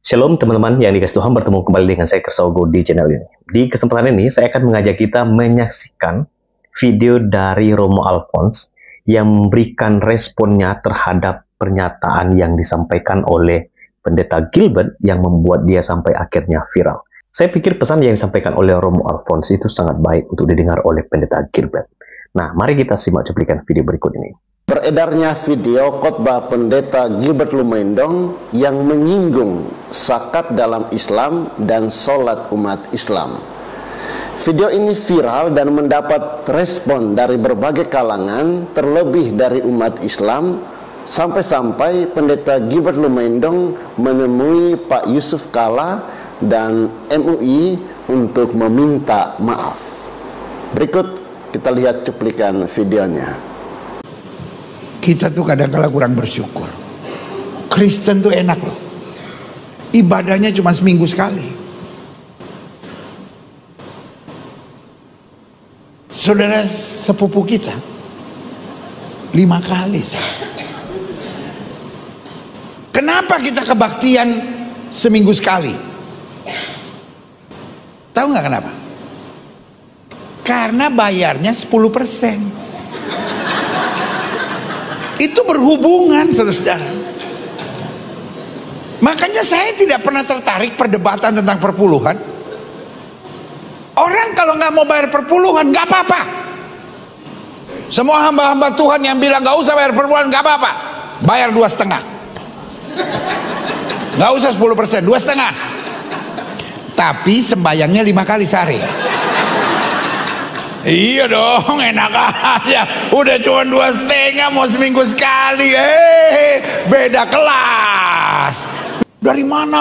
Shalom teman-teman yang dikasih Tuhan, bertemu kembali dengan saya Kersogo di channel ini. Di kesempatan ini saya akan mengajak kita menyaksikan video dari Romo Alphonse yang memberikan responnya terhadap pernyataan yang disampaikan oleh Pendeta Gilbert yang membuat dia sampai akhirnya viral. Saya pikir pesan yang disampaikan oleh Romo Alphonse itu sangat baik untuk didengar oleh Pendeta Gilbert. Nah, mari kita simak cuplikan video berikut ini. Beredarnya video khotbah Pendeta Gilbert Lumendong yang menyinggung zakat dalam Islam dan sholat umat Islam. Video ini viral dan mendapat respon dari berbagai kalangan, terlebih dari umat Islam, sampai-sampai Pendeta Gilbert Lumendong menemui Pak Yusuf Kalla dan MUI untuk meminta maaf. Berikut kita lihat cuplikan videonya. Kita tuh kadang-kala kurang bersyukur. Kristen tuh enak loh. Ibadahnya cuma seminggu sekali. Saudara sepupu kita 5 kali. Kenapa kita kebaktian seminggu sekali? Tahu nggak kenapa? Karena bayarnya 10%. Itu berhubungan, saudara-saudara. Makanya saya tidak pernah tertarik perdebatan tentang perpuluhan. Orang kalau nggak mau bayar perpuluhan nggak apa-apa. Semua hamba-hamba Tuhan yang bilang nggak usah bayar perpuluhan nggak apa-apa, bayar 2,5. Nggak usah 10%, 2,5. Tapi sembayangnya 5 kali sehari. Iya dong, enak aja. Udah cuma 2,5 mau seminggu sekali. Beda kelas. Dari mana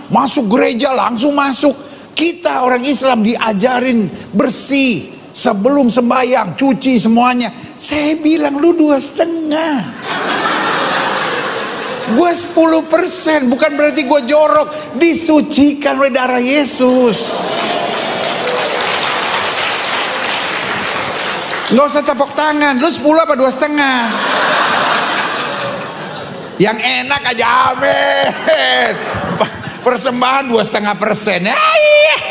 masuk gereja langsung masuk. Kita orang Islam diajarin bersih sebelum sembahyang, cuci semuanya. Saya bilang lu 2,5. Gue 10%, bukan berarti gue jorok. Disucikan oleh darah Yesus. Nggak usah tepuk tangan. Lu 10 apa 2,5? Yang enak aja, amin. Persembahan 2,5%. Iya.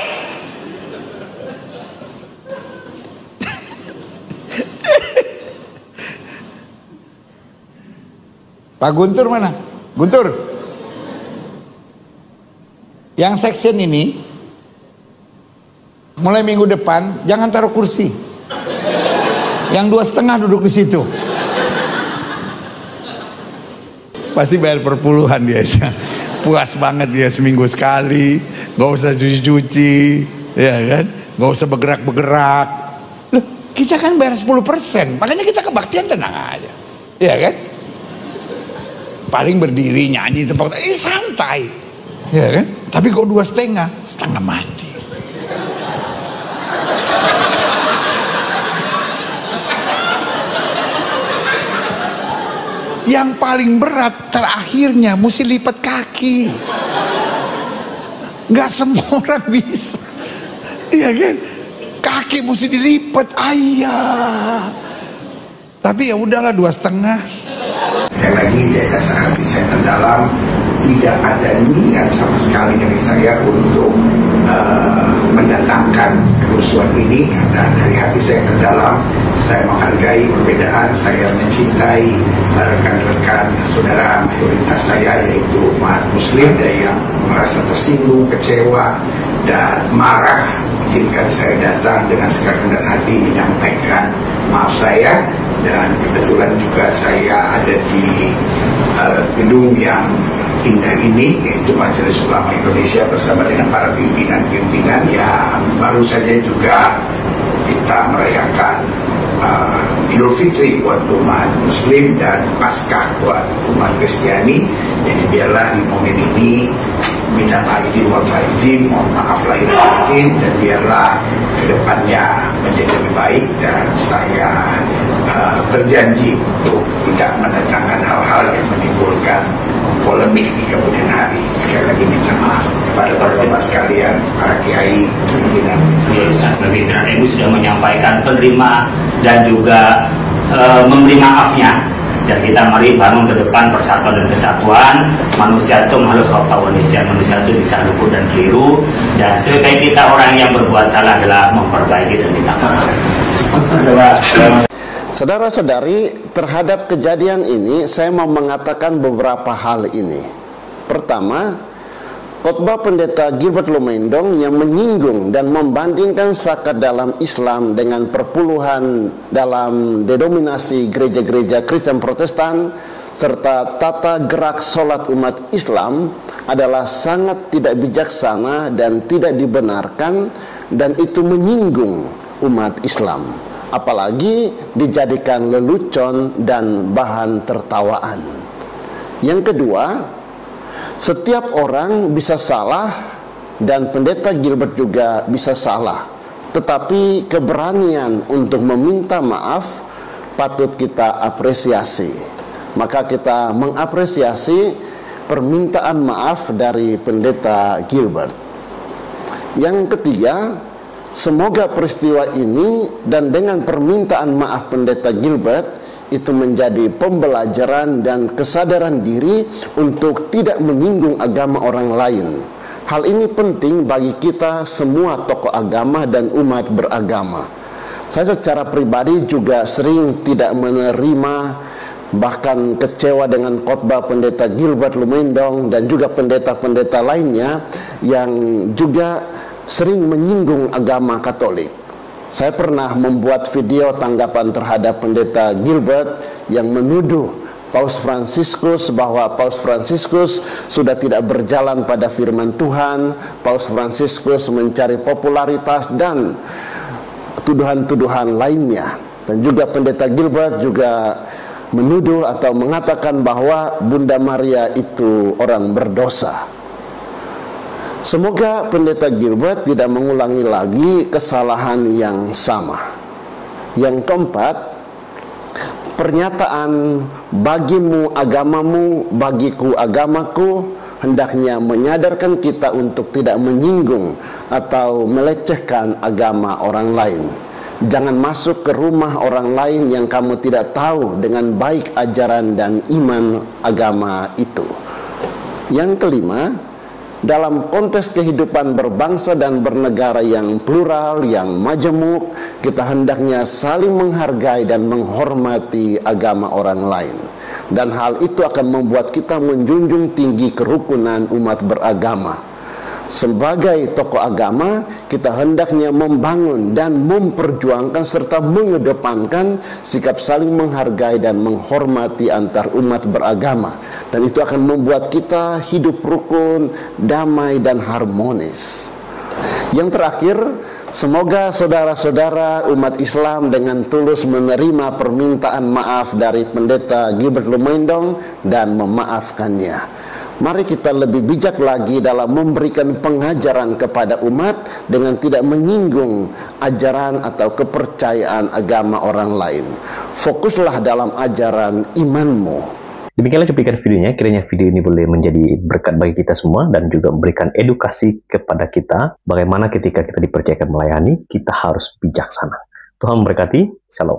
Pak Guntur mana? Guntur. Yang section ini mulai minggu depan jangan taruh kursi. Yang 2,5 duduk di situ. Pasti bayar perpuluhan dia. Puas banget dia seminggu sekali. Gak usah cuci-cuci, ya kan? Gak usah bergerak-bergerak. Loh, kita kan bayar 10%. Makanya kita kebaktian tenang aja, ya kan? Paling berdiri nyanyi tepuk tangan, santai, ya kan? Tapi kok 2,5, setengah mati. Yang paling berat terakhirnya mesti lipat kaki. Nggak semua orang bisa, iya kan? Kaki mesti dilipat, ayah. Tapi ya udahlah 2,5. Sekali lagi dari dasar hati saya terdalam, tidak ada niat sama sekali dari saya untuk mendatangkan kerusuhan ini, karena dari hati saya terdalam saya menghargai perbedaan, saya mencintai rekan-rekan saudara mayoritas saya yaitu umat muslim. Ada yang merasa tersinggung, kecewa dan marah, izinkan saya datang dengan segenap hati menyampaikan maaf saya. Dan kebetulan juga saya ada di gedung yang indah ini, yaitu Majelis Ulama Indonesia bersama dengan para pimpinan-pimpinan yang baru saja juga kita merayakan Idul Fitri buat umat Muslim dan Paskah buat umat Kristiani. Jadi biarlah di momen ini minal aidin wal faizin, mohon maaf lahir batin, dan biarlah kedepannya menjadi lebih baik. Dan saya berjanji untuk tidak mendatangkan hal-hal yang menimbulkan polemik di kemudian hari. Sekali lagi minta maaf kepada para jemaat sekalian, para kiai, pimpinan. Ibu sudah menyampaikan penerima dan juga memberi maafnya Dan kita mari bangun ke depan persatuan dan kesatuan. Manusia itu makhluk khota'unisya, manusia itu bisa luput dan keliru, dan sebaik kita orang yang berbuat salah adalah memperbaiki dan minta maaf. Saudara-saudari, terhadap kejadian ini saya mau mengatakan beberapa hal ini. Pertama, khotbah pendeta Gilbert Lumendong yang menyinggung dan membandingkan zakat dalam Islam dengan perpuluhan dalam denominasi gereja-gereja Kristen Protestan serta tata gerak sholat umat Islam adalah sangat tidak bijaksana dan tidak dibenarkan, dan itu menyinggung umat Islam, apalagi dijadikan lelucon dan bahan tertawaan. Yang kedua, setiap orang bisa salah dan pendeta Gilbert juga bisa salah, tetapi keberanian untuk meminta maaf patut kita apresiasi. Maka kita mengapresiasi permintaan maaf dari pendeta Gilbert. Yang ketiga, semoga peristiwa ini dan dengan permintaan maaf pendeta Gilbert itu menjadi pembelajaran dan kesadaran diri untuk tidak menyinggung agama orang lain. Hal ini penting bagi kita semua tokoh agama dan umat beragama. Saya secara pribadi juga sering tidak menerima, bahkan kecewa dengan khotbah pendeta Gilbert Lumendong dan juga pendeta-pendeta lainnya yang juga sering menyinggung agama Katolik. Saya pernah membuat video tanggapan terhadap pendeta Gilbert yang menuduh Paus Fransiskus bahwa Paus Fransiskus sudah tidak berjalan pada firman Tuhan, Paus Fransiskus mencari popularitas dan tuduhan-tuduhan lainnya. Dan juga pendeta Gilbert juga menuduh atau mengatakan bahwa Bunda Maria itu orang berdosa. Semoga pendeta Gilbert tidak mengulangi lagi kesalahan yang sama. Yang keempat, pernyataan bagimu agamamu, bagiku agamaku hendaknya menyadarkan kita untuk tidak menyinggung atau melecehkan agama orang lain. Jangan masuk ke rumah orang lain yang kamu tidak tahu dengan baik ajaran dan iman agama itu. Yang kelima, dalam konteks kehidupan berbangsa dan bernegara yang plural, yang majemuk, kita hendaknya saling menghargai dan menghormati agama orang lain. Dan hal itu akan membuat kita menjunjung tinggi kerukunan umat beragama. Sebagai tokoh agama, kita hendaknya membangun dan memperjuangkan serta mengedepankan sikap saling menghargai dan menghormati antar umat beragama. Dan itu akan membuat kita hidup rukun, damai, dan harmonis. Yang terakhir, semoga saudara-saudara umat Islam dengan tulus menerima permintaan maaf dari pendeta Gilbert Lumendong dan memaafkannya. Mari kita lebih bijak lagi dalam memberikan pengajaran kepada umat dengan tidak menyinggung ajaran atau kepercayaan agama orang lain. Fokuslah dalam ajaran imanmu. Demikianlah cuplikan videonya. Kiranya video ini boleh menjadi berkat bagi kita semua dan juga memberikan edukasi kepada kita bagaimana ketika kita dipercayakan melayani, kita harus bijaksana. Tuhan memberkati. Shalom.